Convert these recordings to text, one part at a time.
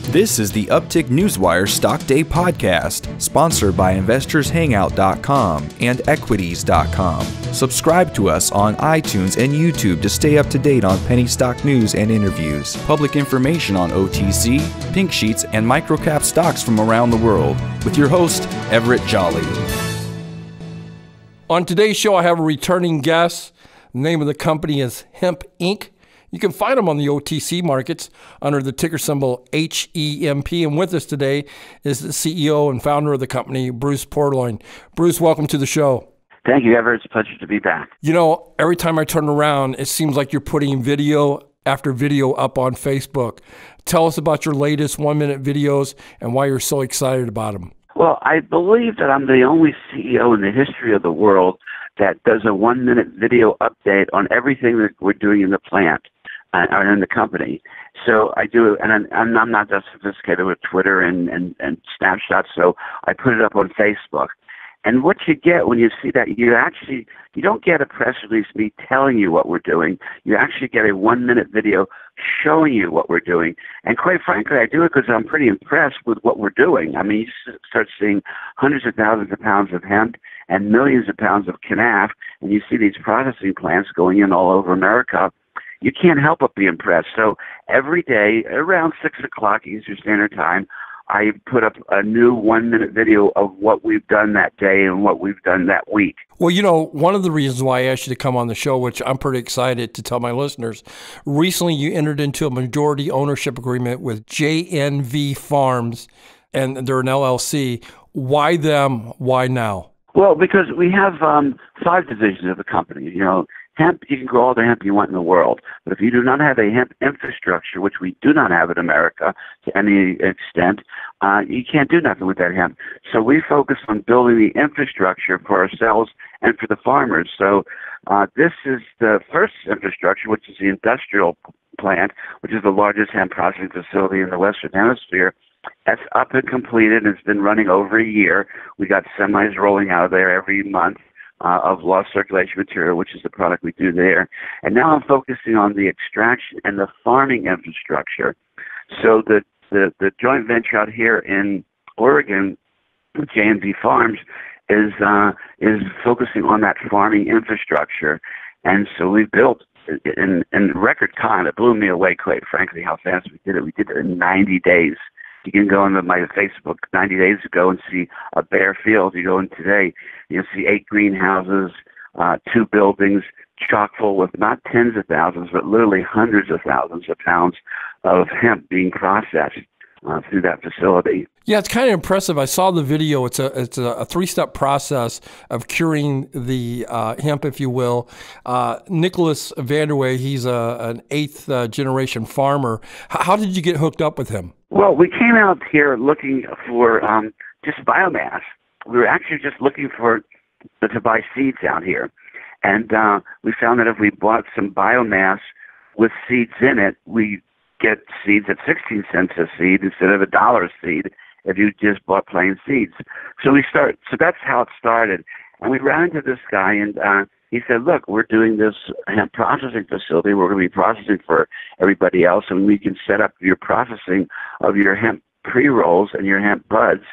This is the Uptick Newswire Stock Day Podcast, sponsored by InvestorsHangout.com and Equities.com. Subscribe to us on iTunes and YouTube to stay up to date on penny stock news and interviews, public information on OTC, pink sheets, and microcap stocks from around the world. With your host, Everett Jolly. On today's show, I have a returning guest. The name of the company is Hemp, Inc. You can find them on the OTC markets under the ticker symbol HEMP. And with us today is the CEO and founder of the company, Bruce Perlowin. Bruce, welcome to the show. Thank you, Everett. It's a pleasure to be back. You know, every time I turn around, it seems like you're putting video after video up on Facebook. Tell us about your latest 1-minute videos and why you're so excited about them. Well, I believe that I'm the only CEO in the history of the world that does a 1-minute video update on everything that we're doing in the plant. Or in the company. So I do, and I'm not that sophisticated with Twitter and snapshots, so I put it up on Facebook. And what you get when you see that, you don't get a press release me telling you what we're doing. You actually get a 1-minute video showing you what we're doing. And quite frankly, I do it because I'm pretty impressed with what we're doing. I mean, you start seeing hundreds of thousands of pounds of hemp and millions of pounds of canaf, and you see these processing plants going in all over America. You can't help but be impressed. So every day around 6 o'clock Eastern Standard Time, I put up a new 1-minute video of what we've done that day and what we've done that week. Well, you know, one of the reasons why I asked you to come on the show, which I'm pretty excited to tell my listeners, recently you entered into a majority ownership agreement with JNV Farms, and they're an LLC. Why them? Why now? Well, because we have 5 divisions of the company. You know, hemp, you can grow all the hemp you want in the world. But if you do not have a hemp infrastructure, which we do not have in America to any extent, you can't do nothing with that hemp. So we focus on building the infrastructure for ourselves and for the farmers. So this is the first infrastructure, which is the industrial plant, which is the largest hemp processing facility in the Western Hemisphere. That's up and completed. It's been running over a year. We got semis rolling out of there every month of lost circulation material, which is the product we do there. And now I'm focusing on the extraction and the farming infrastructure. So the joint venture out here in Oregon with JNV Farms is focusing on that farming infrastructure. And so we built in record time. It blew me away, quite frankly, how fast we did it. We did it in 90 days. You can go into my Facebook 90 days ago and see a bare field. You go in today, you'll see 8 greenhouses, 2 buildings, chock full with not tens of thousands, but literally hundreds of thousands of pounds of hemp being processed through that facility. Yeah, it's kind of impressive. I saw the video. It's a 3-step process of curing the hemp, if you will. Nicholas Vanderway, he's an 8th generation farmer. How did you get hooked up with him? Well, we came out here looking for just biomass. We were actually just looking to buy seeds out here. And we found that if we bought some biomass with seeds in it, we get seeds at 16 cents a seed instead of $1 a seed if you just bought plain seeds. So that's how it started. And we ran into this guy, and he said, look, we're doing this hemp processing facility. We're going to be processing for everybody else, and we can set up your processing of your hemp pre-rolls and your hemp buds,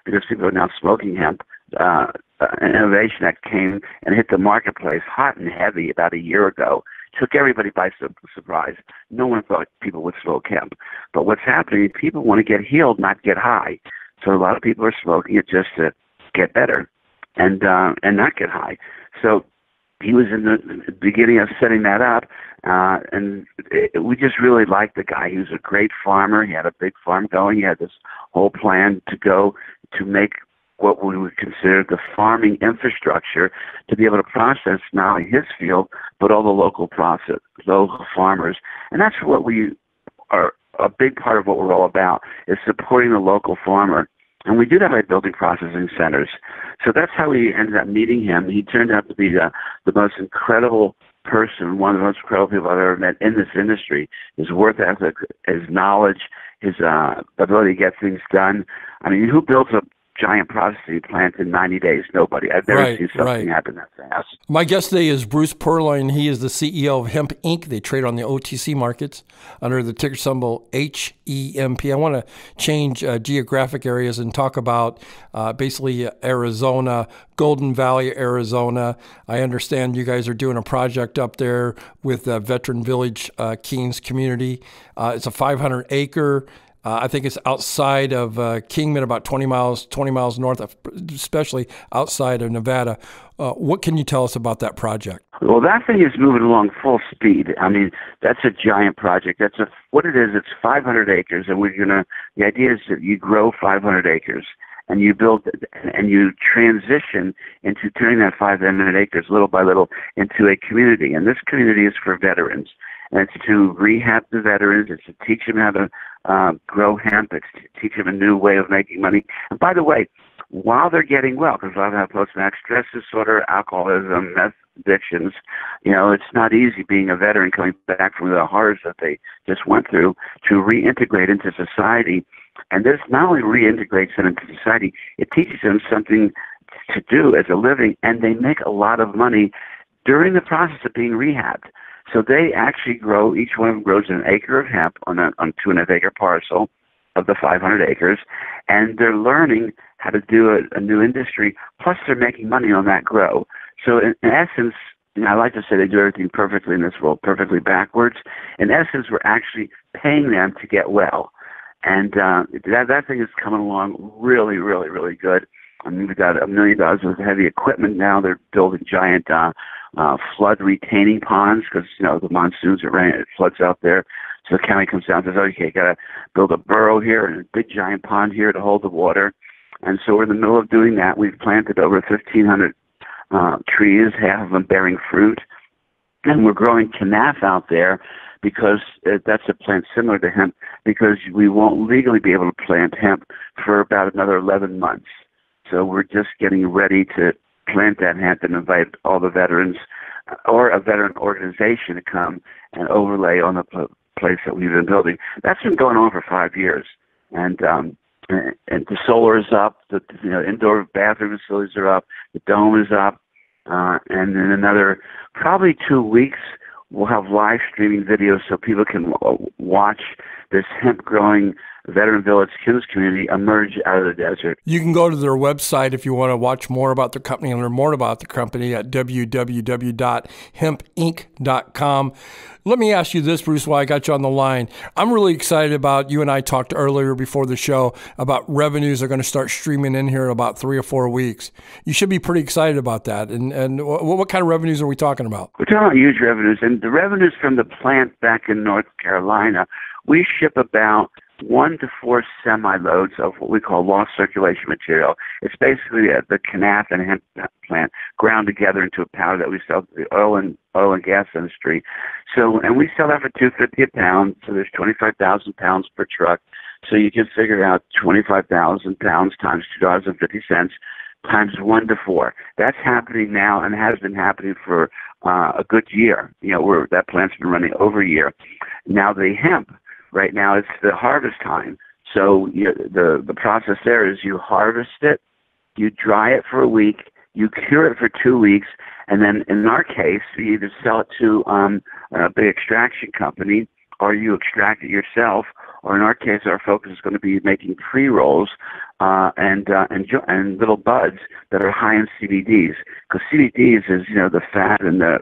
because people are now smoking hemp. An innovation that came and hit the marketplace hot and heavy about a year ago. Took everybody by surprise. No one thought people would smoke hemp. But what's happening, people want to get healed, not get high. So a lot of people are smoking it just to get better and not get high. So he was in the beginning of setting that up, and we just really liked the guy. He was a great farmer. He had a big farm going. He had this whole plan to go to make what we would consider the farming infrastructure to be able to process not only his field, but all the local farmers. And that's what we are, a big part of what we're all about, is supporting the local farmer. And we do that by building processing centers. So that's how we ended up meeting him. He turned out to be the most incredible person, one of the most incredible people I've ever met in this industry. His work ethic, his knowledge, his ability to get things done. I mean, who builds giant processing plant in 90 days. Nobody. I've never seen something happen that fast. My guest today is Bruce Perlowin. He is the CEO of Hemp Inc. They trade on the OTC markets under the ticker symbol HEMP. I want to change geographic areas and talk about basically Arizona, Golden Valley, Arizona. I understand you guys are doing a project up there with Veteran Village Kings community. It's a 500-acre. I think it's outside of Kingman, about 20 miles north, especially outside of Nevada. What can you tell us about that project? Well, that thing is moving along full speed. I mean, that's a giant project. What it is. It's 500 acres, and the idea is that you grow 500 acres, and you build and you transition into turning that 500 acres little by little into a community. And this community is for veterans. And it's to rehab the veterans. It's to teach them how to grow hemp. It's to teach them a new way of making money. And by the way, while they're getting well, because a lot of them have post-traumatic stress disorder, alcoholism, meth addictions, it's not easy being a veteran coming back from the horrors that they just went through to reintegrate into society. And this not only reintegrates them into society, it teaches them something to do as a living, and they make a lot of money during the process of being rehabbed. So they actually grow, each one of them grows an acre of hemp on 2.5 acre parcel of the 500 acres, and they're learning how to do a new industry, plus they're making money on that grow. So in essence, I like to say they do everything perfectly in this world, perfectly backwards. In essence, we're actually paying them to get well. And that thing is coming along really, really, really good. I mean, we've got $1 million of heavy equipment now. They're building giant flood retaining ponds because, the monsoons are raining, it floods out there. So the county comes down and says, okay, you got to build a burrow here and a big giant pond here to hold the water. And so we're in the middle of doing that. We've planted over 1,500 trees, half of them bearing fruit. And we're growing canaf out there because that's a plant similar to hemp, because we won't legally be able to plant hemp for about another 11 months. So we're just getting ready to plant that hemp and invite all the veterans or a veteran organization to come and overlay on the place that we've been building. That's been going on for 5 years. And the solar is up, the indoor bathroom facilities are up, the dome is up, and in another probably 2 weeks, we'll have live streaming videos so people can watch this hemp-growing Veteran Village Kings community emerge out of the desert. You can go to their website if you want to watch more about their company and learn more about the company at www.hempinc.com. Let me ask you this, Bruce, while I got you on the line. I'm really excited about, you and I talked earlier before the show about revenues are going to start streaming in here in about 3 or 4 weeks. You should be pretty excited about that. And what kind of revenues are we talking about? We're talking about huge revenues. And the revenues from the plant back in North Carolina, we ship about 1 to 4 semi-loads of what we call lost circulation material. It's basically the canaf and hemp plant ground together into a powder that we sell to the oil and gas industry. So, and we sell that for $2.50 a pound. So there's 25,000 pounds per truck. So you can figure out 25,000 pounds times $2.50 times 1 to 4. That's happening now and has been happening for a good year. That plant's been running over a year. Now the hemp. Right now, it's the harvest time. So the process there is you harvest it, you dry it for a week, you cure it for 2 weeks, and then in our case, you either sell it to a big extraction company or you extract it yourself. Or in our case, our focus is going to be making pre-rolls and little buds that are high in CBDs. Because CBDs is the fat and the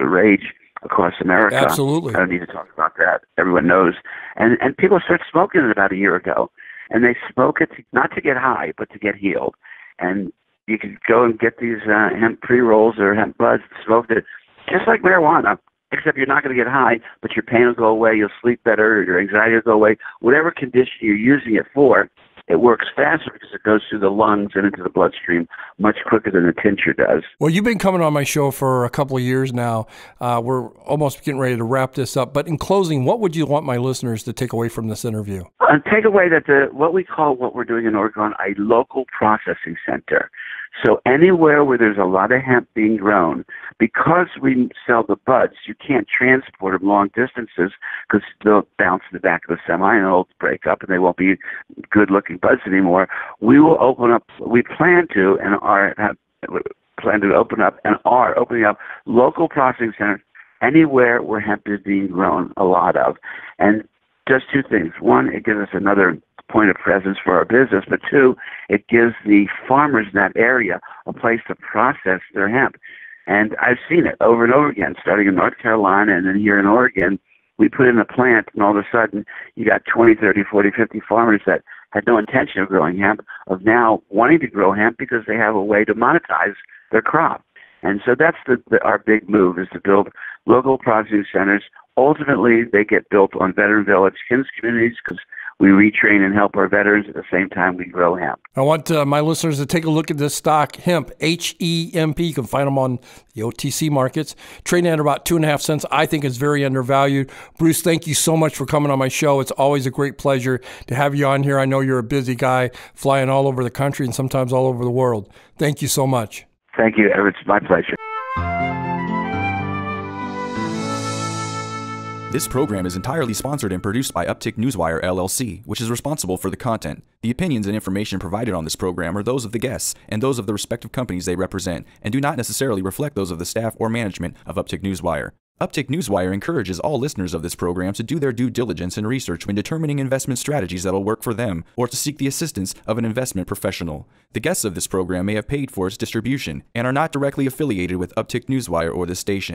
rage across America. Absolutely. I don't need to talk about that. Everyone knows. And people started smoking it about a year ago. And they smoke it not to get high, but to get healed. And you can go and get these hemp pre-rolls or hemp buds, smoke it just like marijuana, except you're not going to get high, but your pain will go away, you'll sleep better, your anxiety will go away. Whatever condition you're using it for, it works faster because it goes through the lungs and into the bloodstream much quicker than the tincture does. Well, you've been coming on my show for a couple of years now. We're almost getting ready to wrap this up. But in closing, what would you want my listeners to take away from this interview? Take away that what we call what we're doing in Oregon a local processing center. So anywhere where there's a lot of hemp being grown, because we sell the buds, you can't transport them long distances because they'll bounce in the back of the semi and it'll break up and they won't be good-looking buds anymore. We will open up, we plan to and are opening up local processing centers anywhere where hemp is being grown, a lot of. And just two things. One, it gives us another point of presence for our business, but two, it gives the farmers in that area a place to process their hemp. And I've seen it over and over again, starting in North Carolina and then here in Oregon. We put in a plant, and all of a sudden, you got 20, 30, 40, 50 farmers that had no intention of growing hemp, of now wanting to grow hemp because they have a way to monetize their crop. And so that's our big move, is to build local processing centers. Ultimately, they get built on veteran village KINS communities because we retrain and help our veterans at the same time we grow hemp. I want my listeners to take a look at this stock, Hemp, H-E-M-P. You can find them on the OTC markets. Trading at about 2.5 cents. I think it's very undervalued. Bruce, thank you so much for coming on my show. It's always a great pleasure to have you on here. I know you're a busy guy flying all over the country and sometimes all over the world. Thank you so much. Thank you. It's my pleasure. This program is entirely sponsored and produced by Uptick Newswire, LLC, which is responsible for the content. The opinions and information provided on this program are those of the guests and those of the respective companies they represent, and do not necessarily reflect those of the staff or management of Uptick Newswire. Uptick Newswire encourages all listeners of this program to do their due diligence and research when determining investment strategies that will work for them, or to seek the assistance of an investment professional. The guests of this program may have paid for its distribution and are not directly affiliated with Uptick Newswire or this station.